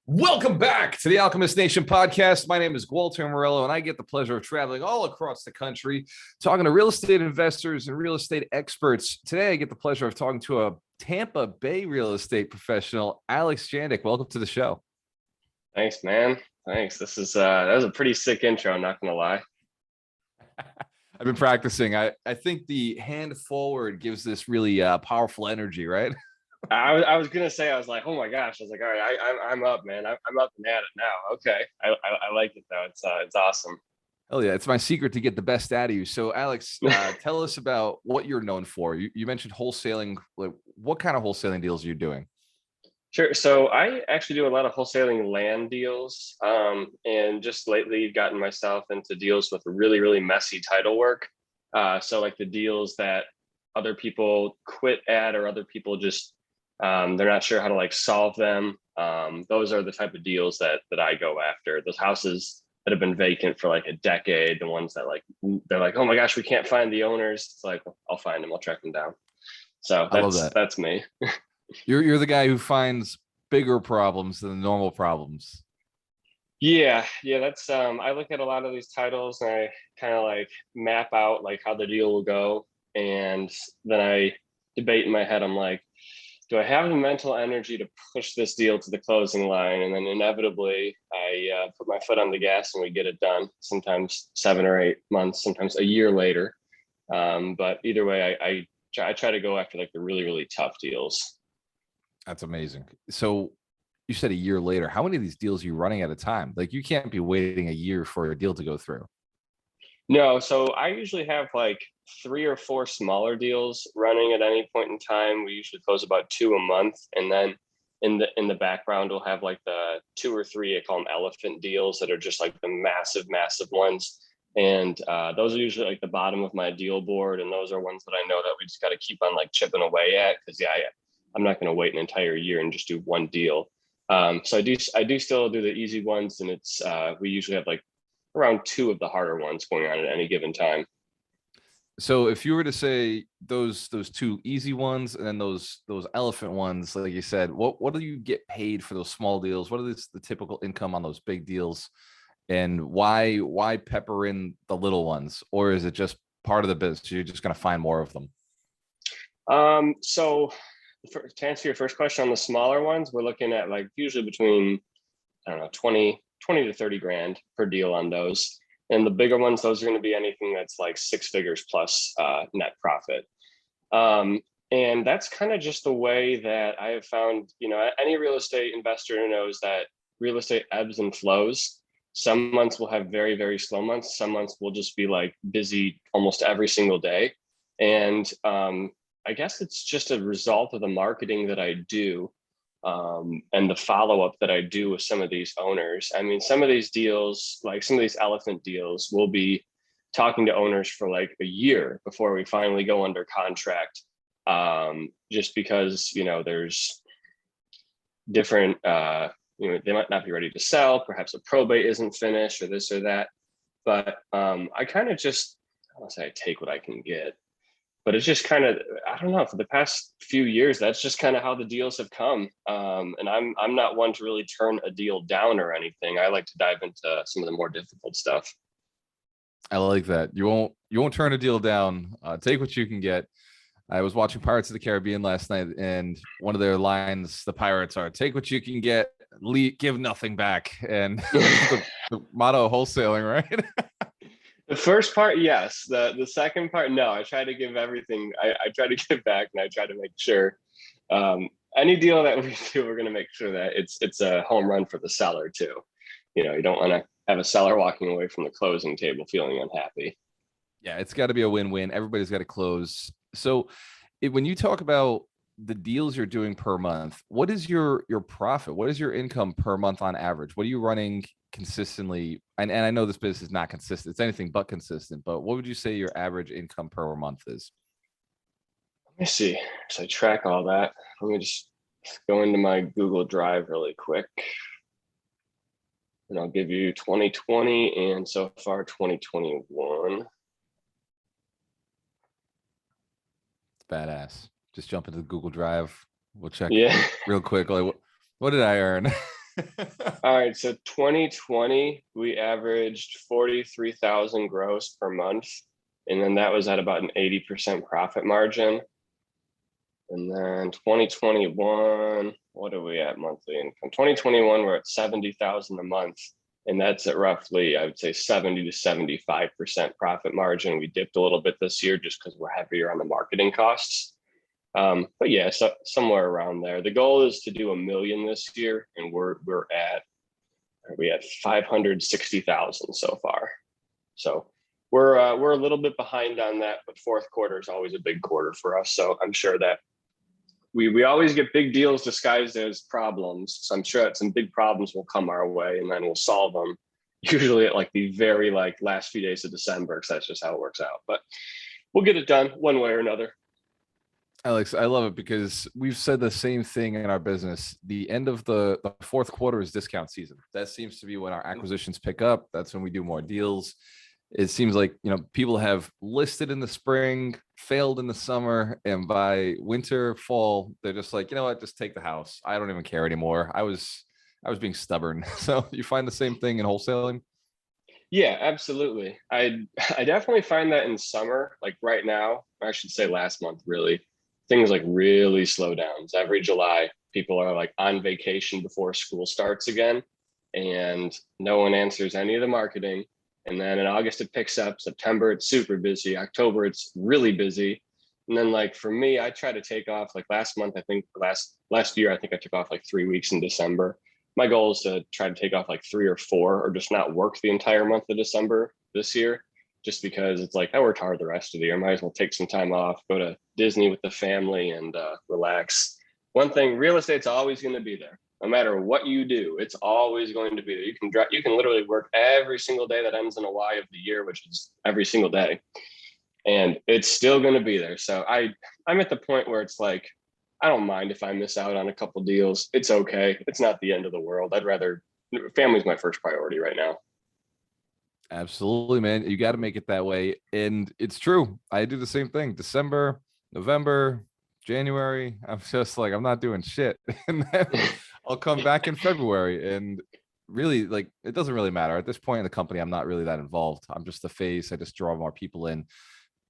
Welcome back to the Alchemist Nation podcast. My name is Walter Morello, and I get the pleasure of traveling all across the country, talking to real estate investors and real estate experts. Today, I get the pleasure of talking to a Tampa Bay real estate professional, Alex Jandick. Welcome to the show. Thanks, man. Thanks. That was a pretty sick intro, I'm not gonna lie. I've been practicing. I think the hand forward gives this really powerful energy, right? I was gonna say, I was like, oh my gosh. I was like, all right, I'm up, man. I'm up and at it now. Okay. I like it though. It's awesome. Oh yeah, it's my secret to get the best out of you. So, Alex, tell us about what you're known for. You mentioned wholesaling. Like, what kind of wholesaling deals are you doing? Sure. So I actually do a lot of wholesaling land deals. And just lately gotten myself into deals with really, really messy title work. So like the deals that other people quit at, or other people just they're not sure how to like solve them. Those are the type of deals that I go after. Those houses that have been vacant for like a decade, the ones that like they're like, oh my gosh, we can't find the owners. It's like, I'll find them, I'll track them down. So I love that. that's me. You're the guy who finds bigger problems than the normal problems. Yeah, that's I look at a lot of these titles and I kind of like map out like how the deal will go. And then I debate in my head, I'm like, do I have the mental energy to push this deal to the closing line? And then inevitably I put my foot on the gas and we get it done, sometimes 7 or 8 months, sometimes a year later. But either way, I try to go after like the really, really tough deals. That's amazing. So you said a year later. How many of these deals are you running at a time? Like, you can't be waiting a year for a deal to go through. No, so I usually have like 3 or 4 smaller deals running at any point in time. We usually close about two a month, and then in the background we'll have like the 2 or 3, I call them elephant deals, that are just like the massive, massive ones. And those are usually like the bottom of my deal board, and those are ones that I know that we just got to keep on like chipping away at, because I'm not going to wait an entire year and just do one deal. So I do still do the easy ones, and it's we usually have like around two of the harder ones going on at any given time. So if you were to say those two easy ones and then those elephant ones, like you said, what do you get paid for those small deals? What is the typical income on those big deals? And why pepper in the little ones? Or is it just part of the business? You're just going to find more of them. So to answer your first question, on the smaller ones, we're looking at like usually between, I don't know, 20 to 30 grand per deal on those. And the bigger ones, those are going to be anything that's like 6 figures plus net profit. And that's kind of just the way that I have found, any real estate investor knows that real estate ebbs and flows. Some months will have very, very slow months. Some months will just be like busy almost every single day. And I guess it's just a result of the marketing that I do, and the follow-up that I do with some of these owners. I mean, some of these deals, like some of these elephant deals, we'll be talking to owners for like a year before we finally go under contract, just because, there's different, they might not be ready to sell. Perhaps a probate isn't finished, or this or that. But I kind of just, I don't say I take what I can get, but it's just kind of, I don't know, for the past few years, that's just kind of how the deals have come. And I'm not one to really turn a deal down or anything. I like to dive into some of the more difficult stuff. I like that. You won't turn a deal down. Take what you can get. I was watching Pirates of the Caribbean last night, and one of their lines, the pirates are, take what you can get, give nothing back. And that's the motto of wholesaling, right? The first part, yes. The second part, no. I try to give everything. I try to give back, and I try to make sure any deal that we do, we're going to make sure that it's a home run for the seller too. You don't want to have a seller walking away from the closing table feeling unhappy. Yeah, it's got to be a win-win. Everybody's got to close. So when you talk about the deals you're doing per month, what is your profit? What is your income per month on average? What are you running consistently? And I know this business is not consistent. It's anything but consistent, but what would you say your average income per month is? Let me see. So I track all that. Let me just go into my Google Drive really quick. And I'll give you 2020 and so far 2021. Badass. Just jump into the Google Drive. We'll check Yeah. real quick. Like, what did I earn? All right, so 2020, we averaged 43,000 gross per month. And then that was at about an 80% profit margin. And then 2021, what are we at monthly income? 2021, we're at 70,000 a month. And that's at roughly, I would say 70 to 75% profit margin. We dipped a little bit this year just because we're heavier on the marketing costs. But yeah, so somewhere around there. The goal is to do 1 million this year, and we're at 560,000 so far. So we're a little bit behind on that, but fourth quarter is always a big quarter for us. So I'm sure that we always get big deals disguised as problems. So I'm sure that some big problems will come our way, and then we'll solve them. Usually at like the very last few days of December, because that's just how it works out. But we'll get it done one way or another. Alex, I love it because we've said the same thing in our business. The end of the fourth quarter is discount season. That seems to be when our acquisitions pick up. That's when we do more deals. It seems like, people have listed in the spring, failed in the summer, and by winter, fall, they're just like, you know what, just take the house. I don't even care anymore. I was being stubborn. So you find the same thing in wholesaling? Yeah, absolutely. I definitely find that in summer, like right now, I should say last month, really, things like really slow down. Every July, people are like on vacation before school starts again, and no one answers any of the marketing. And then in August, it picks up. September, it's super busy. October, it's really busy. And then like for me, I try to take off like last month, I think last year, I think I took off like 3 weeks in December. My goal is to try to take off like 3 or 4 or just not work the entire month of December this year, just because it's like I worked hard the rest of the year. Might as well take some time off, go to Disney with the family and relax. One thing, real estate's always going to be there. No matter what you do, it's always going to be there. You can literally work every single day that ends in a Y of the year, which is every single day, and it's still going to be there. So I'm at the point where it's like I don't mind if I miss out on a couple deals. It's okay. It's not the end of the world. Family's my first priority right now. Absolutely, man. You got to make it that way. And it's true. I do the same thing. December, November, January. I'm just like, I'm not doing shit. And then I'll come back in February. And really, like, it doesn't really matter. At this point in the company, I'm not really that involved. I'm just the face. I just draw more people in.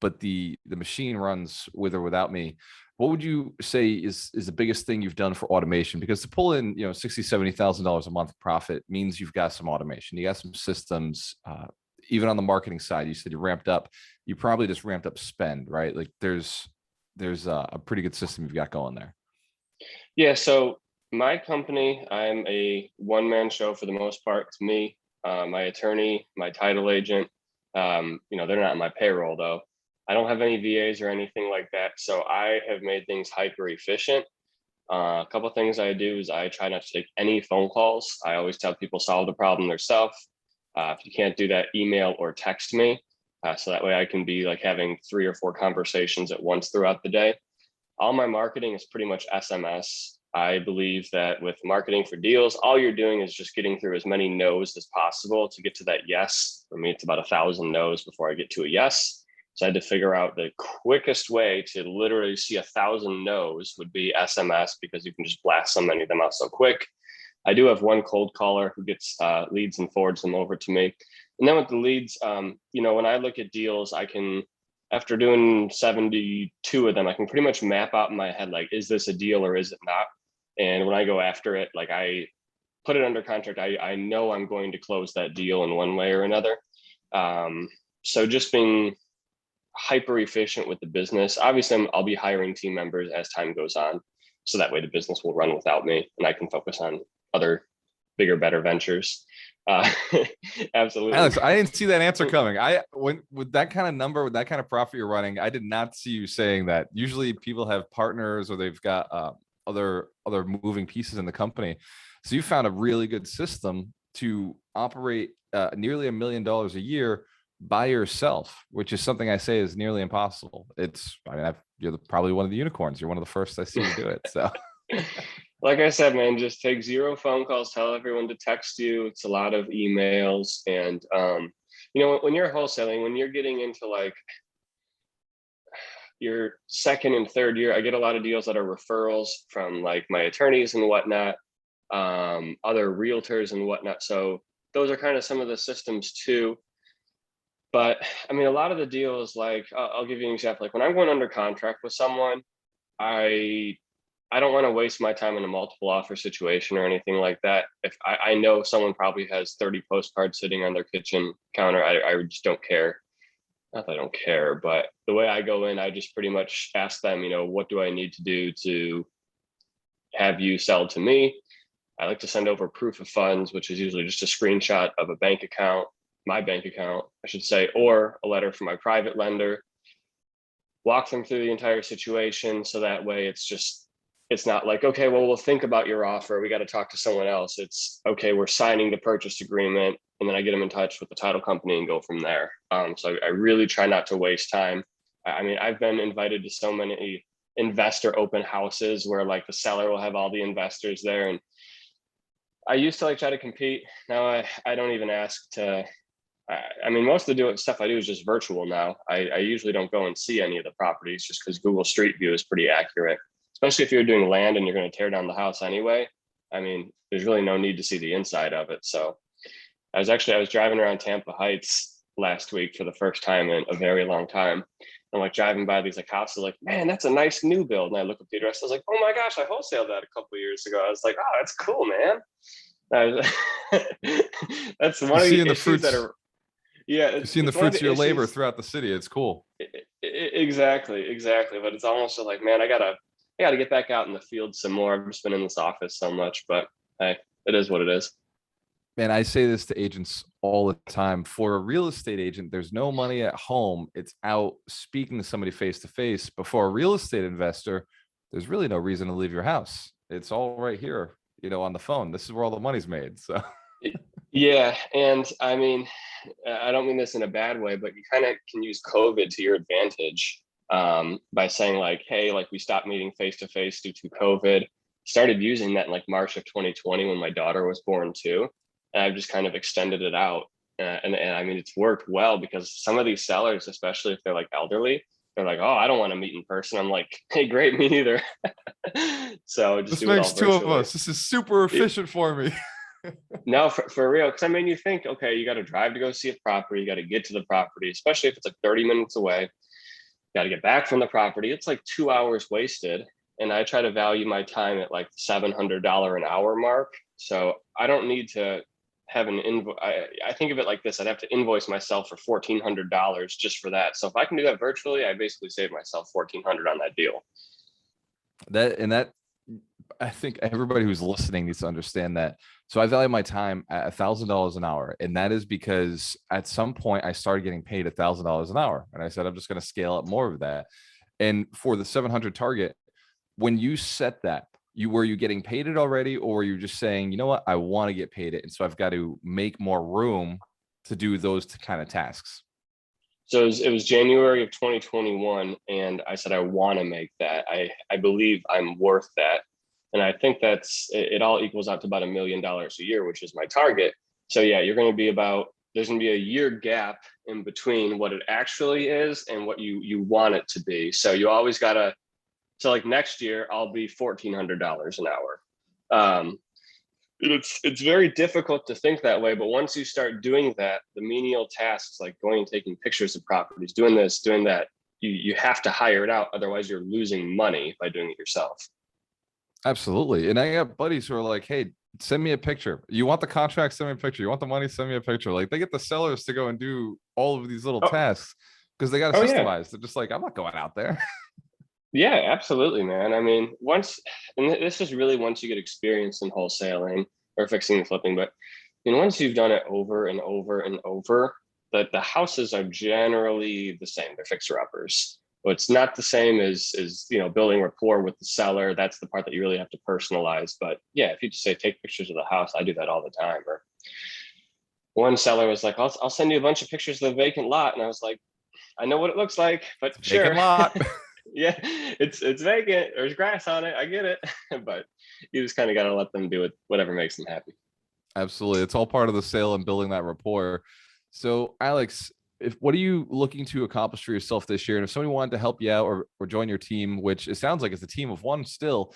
But the machine runs with or without me. What would you say is the biggest thing you've done for automation? Because to pull in, $60,000-$70,000 a month profit means you've got some automation, you got some systems. Even on the marketing side, you said you ramped up. You probably just ramped up spend, right? Like there's a pretty good system you've got going there. Yeah. So my company, I'm a one-man show for the most part. It's me, my attorney, my title agent. They're not on my payroll though. I don't have any VAs or anything like that. So I have made things hyper efficient. A couple of things I do is I try not to take any phone calls. I always tell people solve the problem themselves. If you can't do that, email or text me. So that way I can be like having 3 or 4 conversations at once throughout the day. All my marketing is pretty much SMS. I believe that with marketing for deals, all you're doing is just getting through as many no's as possible to get to that yes. For me, it's about 1,000 no's before I get to a yes. So I had to figure out the quickest way to literally see 1,000 no's would be SMS, because you can just blast so many of them out so quick. I do have one cold caller who gets leads and forwards them over to me. And then with the leads, when I look at deals, I can, after doing 72 of them, I can pretty much map out in my head, like, is this a deal or is it not? And when I go after it, like I put it under contract, I know I'm going to close that deal in one way or another. So just being hyper efficient with the business. Obviously, I'll be hiring team members as time goes on, so that way the business will run without me, and I can focus on other bigger, better ventures. Absolutely, Alex, I didn't see that answer coming. I went with that kind of number, with that kind of profit you're running. I did not see you saying that. Usually, people have partners or they've got other moving pieces in the company. So you found a really good system to operate nearly $1 million a year by yourself, which is something I say is nearly impossible. You're probably one of the unicorns. You're one of the first I see you do it. So, like I said, man, just take 0 phone calls. Tell everyone to text you. It's a lot of emails, and when you're wholesaling, when you're getting into like your second and third year, I get a lot of deals that are referrals from like my attorneys and whatnot. other realtors and whatnot. So those are kind of some of the systems too. But I mean, a lot of the deals, like I'll give you an example. Like when I'm going under contract with someone, I I don't want to waste my time in a multiple offer situation or anything like that. If I know someone probably has 30 postcards sitting on their kitchen counter, I just don't care. Not that I don't care, but the way I go in, I just pretty much ask them, what do I need to do to have you sell to me? I like to send over proof of funds, which is usually just a screenshot of a bank account, my bank account, I should say, or a letter from my private lender. Walk them through the entire situation. So that way it's not like, okay, well, we'll think about your offer. We got to talk to someone else. It's okay, we're signing the purchase agreement. And then I get them in touch with the title company and go from there. So I really try not to waste time. I mean, I've been invited to so many investor open houses where like the seller will have all the investors there. And I used to like try to compete. Now I don't even ask to. I mean, most of the stuff I do is just virtual now. I usually don't go and see any of the properties just because Google Street View is pretty accurate, especially if you're doing land and you're going to tear down the house anyway. I mean, there's really no need to see the inside of it. So I was driving around Tampa Heights last week for the first time in a very long time. I'm like driving by these like houses, like, man, that's a nice new build. And I look at the address, I was like, oh my gosh, I wholesaled that a couple of years ago. I was like, oh, that's cool, man. That's one You're of seeing the the issues that fruits. are, yeah, You're seeing the it's one of fruits of the your labor issues. throughout the city. It's cool. Exactly. But it's almost just like, man, I gotta get back out in the field some more. I've just been in this office so much, but hey, it is what it is. Man, I say this to agents all the time. For a real estate agent, there's no money at home. It's out speaking to somebody face to face. But for a real estate investor, there's really no reason to leave your house. It's all right here, on the phone. This is where all the money's made. So Yeah, and I mean, I don't mean this in a bad way, but you kind of can use COVID to your advantage by saying like, hey, like we stopped meeting face to face due to COVID. Started using that in like March of 2020 when my daughter was born too, and I've just kind of extended it out. And I mean, it's worked well because some of these sellers, especially if they're like elderly, they're like, oh, I don't want to meet in person. I'm like, hey, great, me neither. So just this do it makes all two of virtually. us. This is super efficient for me. No, for real. Because I mean, you think, okay, you got to drive to go see a property, you got to get to the property, especially if it's like 30 minutes away. You got to get back from the property. It's like 2 hours wasted. And I try to value my time at like $700 an hour mark. So I don't need to have an invoice. I think of it like this: I'd have to invoice myself for $1,400 just for that. So if I can do that virtually, I basically save myself 1,400 on that deal. That I think everybody who's listening needs to understand that. So I value my time at $1,000 an hour. And that is because at some point I started getting paid $1,000 an hour. And I said, I'm just going to scale up more of that. And for the 700 target, when you set that, were you getting paid it already? Or were you just saying, you know what, I want to get paid it. And so I've got to make more room to do those kind of tasks. So it was January of 2021, and I said I want to make that. I believe I'm worth that, and I think it all equals out to about $1 million a year, which is my target. So yeah, there's going to be a year gap in between what it actually is and what you want it to be. So you always gotta. So like next year, I'll be $1,400 an hour. It's very difficult to think that way, but once you start doing that, the menial tasks like going and taking pictures of properties, doing this, doing that, you have to hire it out. Otherwise, you're losing money by doing it yourself. Absolutely. And I got buddies who are like, hey, send me a picture. You want the contract? Send me a picture. You want the money? Send me a picture. Like they get the sellers to go and do all of these little Oh, tasks because they got to oh yeah. systemize. They're just like, I'm not going out there. Yeah, absolutely, man. I mean, and this is really once you get experience in wholesaling or fixing and flipping, but once you've done it over and over and over, that the houses are generally the same. They're fixer uppers. What's not the same is building rapport with the seller. That's the part that you really have to personalize. But yeah, if you just say take pictures of the house, I do that all the time. Or one seller was like, I'll send you a bunch of pictures of the vacant lot, and I was like, I know what it looks like, but Vacant sure. lot. Yeah, it's vacant. There's grass on it. I get it, but you just kind of got to let them do it, whatever makes them happy. Absolutely. It's all part of the sale and building that rapport. So Alex, what are you looking to accomplish for yourself this year? And if somebody wanted to help you out or join your team, which it sounds like it's a team of one still,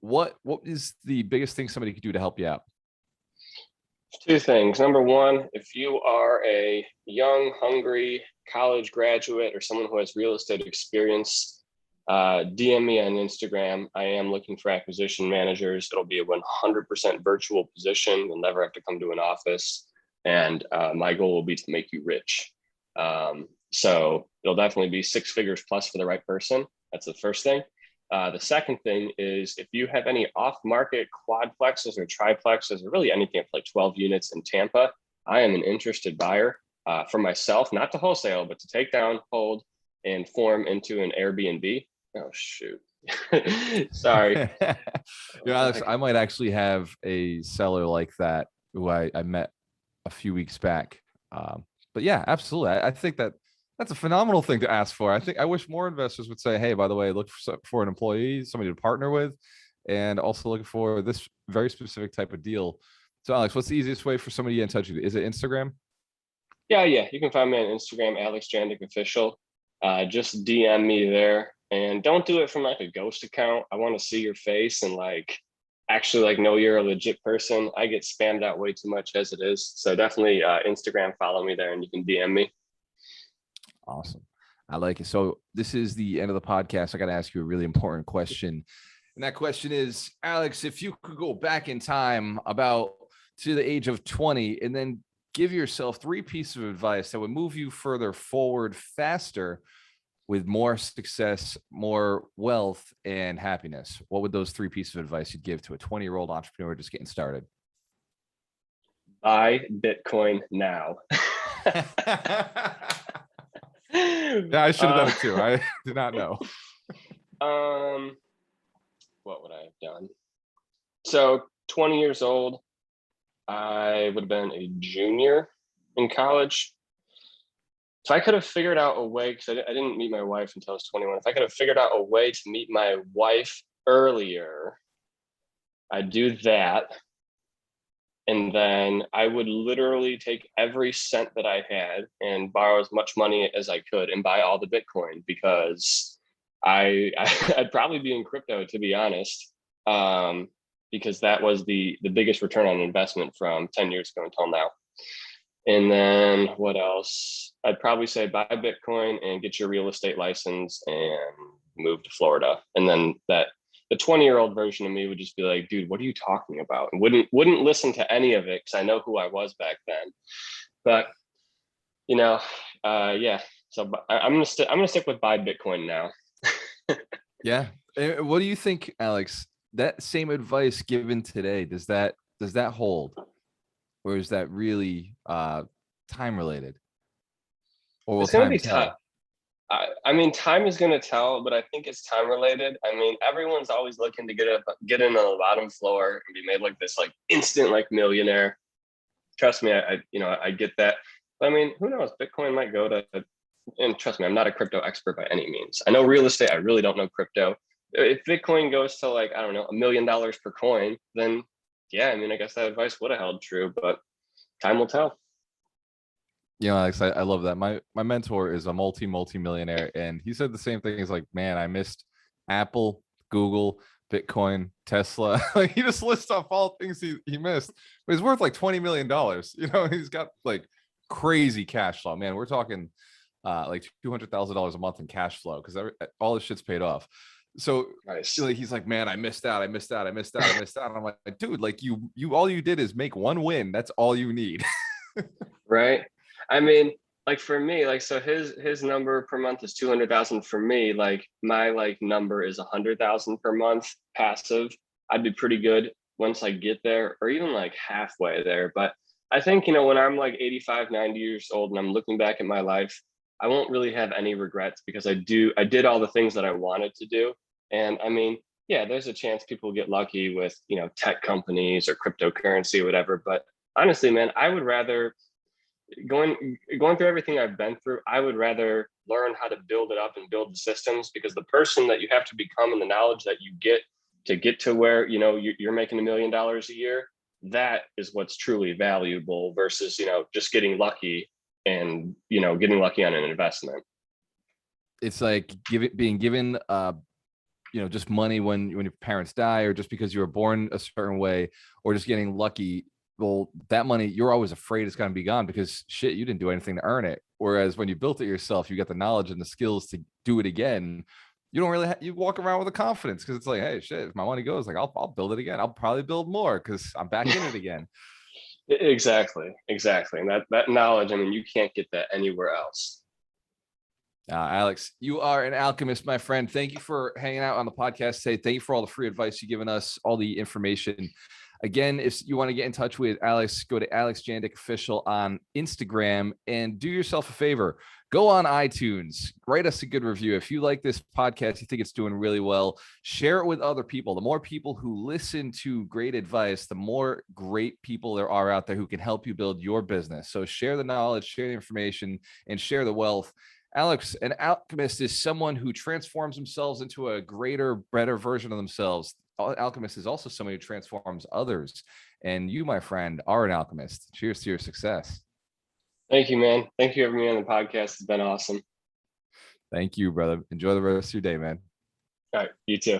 what is the biggest thing somebody could do to help you out? Two things. Number one, if you are a young, hungry college graduate or someone who has real estate experience, DM me on Instagram. I am looking for acquisition managers. It'll be a 100% virtual position. You'll never have to come to an office. And my goal will be to make you rich. So it'll definitely be 6 figures plus for the right person. That's the first thing. The second thing is if you have any off-market quadplexes or triplexes or really anything up to like 12 units in Tampa, I am an interested buyer for myself, not to wholesale, but to take down, hold, and form into an Airbnb. Oh, shoot. Sorry. Yeah, Alex, I might actually have a seller like that who I met a few weeks back. But yeah, absolutely. I think that's a phenomenal thing to ask for. I wish more investors would say, hey, by the way, look for an employee, somebody to partner with, and also looking for this very specific type of deal. So Alex, what's the easiest way for somebody to get in touch with you? Is it Instagram? Yeah. You can find me on Instagram, Alex Jandick Official. Just DM me there. And don't do it from like a ghost account. I want to see your face and like actually like know you're a legit person. I get spammed out way too much as it is. So definitely Instagram, follow me there and you can DM me. Awesome. I like it. So this is the end of the podcast. I got to ask you a really important question. And that question is, Alex, if you could go back in time about to the age of 20 and then give yourself 3 pieces of advice that would move you further forward faster with more success, more wealth, and happiness, what would those 3 pieces of advice you'd give to a 20-year-old entrepreneur just getting started? Buy Bitcoin now. Yeah, I should have done it too. I did not know. What would I have done? So 20 years old, I would have been a junior in college. If I could have figured out a way, because I didn't meet my wife until I was 21. If I could have figured out a way to meet my wife earlier, I'd do that. And then I would literally take every cent that I had and borrow as much money as I could and buy all the Bitcoin because I'd probably be in crypto, to be honest, because that was the biggest return on investment from 10 years ago until now. And then what else? I'd probably say buy Bitcoin and get your real estate license and move to Florida. And then the 20-year-old version of me would just be like, dude, what are you talking about? And wouldn't listen to any of it because I know who I was back then. But yeah. So I'm gonna stick with buy Bitcoin now. Yeah. What do you think, Alex? That same advice given today, does that hold? Or is that really time related? Or will It's gonna time be tell? tough. I mean, time is going to tell, but I think it's time related. I mean, everyone's always looking to get in on the bottom floor and be made like this, like instant, like millionaire. Trust me, I get that. But I mean, who knows? Bitcoin might go to, and trust me, I'm not a crypto expert by any means. I know real estate. I really don't know crypto. If Bitcoin goes to like, I don't know, $1 million per coin, then yeah, I mean, I guess that advice would have held true, but time will tell. Alex, I love that. My mentor is a multi-millionaire, and he said the same thing. He's like, man, I missed Apple, Google, Bitcoin, Tesla. Like he just lists off all things he missed, but he's worth like $20 million. He's got like crazy cash flow. Man, we're talking like $200,000 a month in cash flow because all this shit's paid off. So Nice. he's like, man, I missed out. And I'm like, dude, like you all you did is make one win. That's all you need. Right. I mean, like for me, like so his number per month is 200,000 for me. Like my like number is 100,000 per month passive. I'd be pretty good once I get there or even like halfway there. But I think, when I'm like 85, 90 years old and I'm looking back at my life, I won't really have any regrets because I did all the things that I wanted to do. And I mean, yeah, there's a chance people get lucky with, tech companies or cryptocurrency or whatever. But honestly, man, I would rather going through everything I've been through, I would rather learn how to build it up and build the systems because the person that you have to become and the knowledge that you get to where you're making $1 million a year, that is what's truly valuable versus just getting lucky and getting lucky on an investment. It's like being given just money when your parents die, or just because you were born a certain way, or just getting lucky. Well, that money, you're always afraid it's going to be gone because shit, you didn't do anything to earn it. Whereas when you built it yourself, you got the knowledge and the skills to do it again. You don't really you walk around with a confidence because it's like, hey, shit, if my money goes, like I'll build it again. I'll probably build more because I'm back in it again. Exactly. And that knowledge, I mean, you can't get that anywhere else. Alex, you are an alchemist, my friend. Thank you for hanging out on the podcast today. Thank you for all the free advice you've given us, all the information. Again, if you want to get in touch with Alex, go to Alex Jandick Official on Instagram, and do yourself a favor. Go on iTunes, write us a good review. If you like this podcast, you think it's doing really well, share it with other people. The more people who listen to great advice, the more great people there are out there who can help you build your business. So share the knowledge, share the information, and share the wealth. Alex, an alchemist is someone who transforms themselves into a greater, better version of themselves. Alchemist is also someone who transforms others. And you, my friend, are an alchemist. Cheers to your success. Thank you, man. Thank you for having me on the podcast. It's been awesome. Thank you, brother. Enjoy the rest of your day, man. All right. You too.